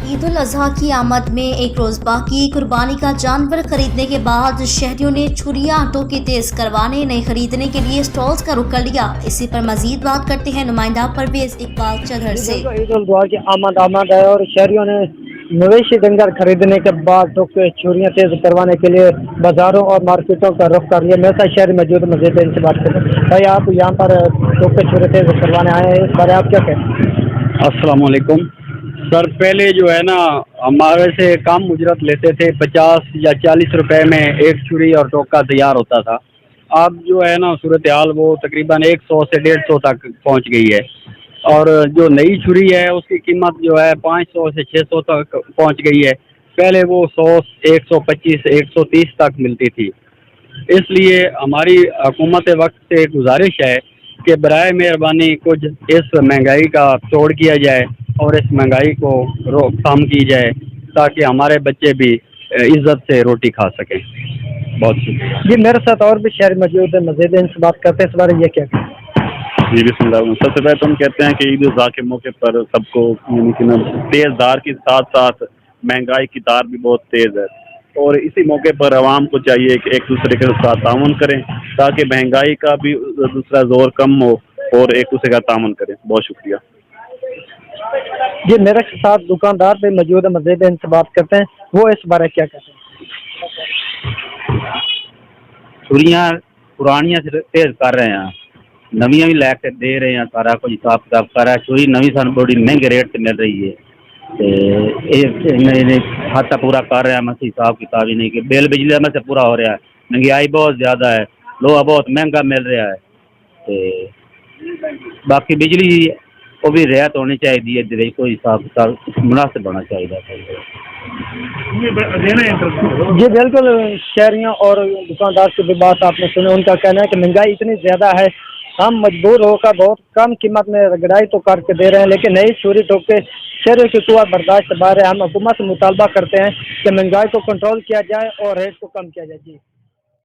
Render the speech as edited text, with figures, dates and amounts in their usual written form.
ईद उल अजहा की आमद में एक रोज बाकी कुर्बानी का जानवर खरीदने के बाद शहरियों ने छुरियां आटों की तेज करवाने नहीं खरीदने के लिए स्टॉल्स का रुख कर लिया। इसी पर मजीद बात करते हैं नुमाइंदा परवेज इकबाल चदर से। ईद उल अजहा की आमद है और शहरियों ने मवेशी डंगर खरीदने के बाद छुरियां तेज करवाने के लिए बाजारों और मार्केटों का रुख कर लिया। मेरे साथ शहर मौजूद मजीद इनसे बात करें। भाई, आप यहाँ पर छुरी तेज करवाने आए हैं, इस बारे आप क्या कहें? अस्सलाम वालेकुम सर। पहले जो है ना हमारे से कम उजरत लेते थे, 50 या 40 रुपए में एक छुरी और टोका तैयार होता था। अब जो है ना सूरत हाल वो तकरीबन 100 से 150 तक पहुंच गई है और जो नई छुरी है उसकी कीमत जो है 500 से 600 तक पहुंच गई है। पहले वो 100, 125, 130 तक मिलती थी। इसलिए हमारी हुकूमत वक्त से गुजारिश है कि बराए मेहरबानी कुछ इस महंगाई का तोड़ किया जाए और इस महंगाई को रोकथाम की जाए ताकि हमारे बच्चे भी इज्जत से रोटी खा सकें। बहुत शुक्रिया जी। मेरे साथ और भी शहर मौजूद है, मजीद इनसे बात करते हैं, इस बारे ये क्या कहें? जी बिस्मिल्लाह। सबसे पहले तो हम कहते हैं कि ईद उल अजहा के मौके पर सबको तेज धार के साथ साथ महंगाई की धार भी बहुत तेज़ है और इसी मौके पर आवाम को चाहिए कि एक दूसरे के साथ ताउन करें ताकि महंगाई का भी दूसरा जोर कम हो और एक दूसरे का ताउन करें। बहुत शुक्रिया जी। मेरे साथ दुकानदार भी मौजूद है, मजीद इनसे बात करते हैं, वो इस बारे क्या कहते हैं? छुरियां पुरानियां तेज कर रहे हैं, नवियां भी लैके दे रहे हैं, सारा कुछ हिसाब किताब कर रहा है। छुरी नवी सन बड़ी महंगे रेट से मिल रही है खाता पूरा कर रहे हैं। मैं हिसाब किताब ही नहीं कि बिल बिजली में से पूरा हो रहा है। महंगाई बहुत ज़्यादा है, लोहा बहुत महंगा मिल रहा है। बाकी बिजली को भी रियायत होनी चाहिए, कोई हिसाब किताब मुनासिब होना चाहिए। जी बिल्कुल, शहरियों और दुकानदार की भी बात आपने सुनी। उनका कहना है कि महंगाई इतनी ज़्यादा है, हम मजबूर होकर बहुत कम कीमत में रगड़ाई तो करके दे रहे हैं, लेकिन नई छुरी टोके शहरियों की कुव्वत बर्दाश्त से बाहर है। हम हुकूमत से मुतालबा करते हैं कि महंगाई को कंट्रोल किया जाए और रेट को कम किया जाए। जी।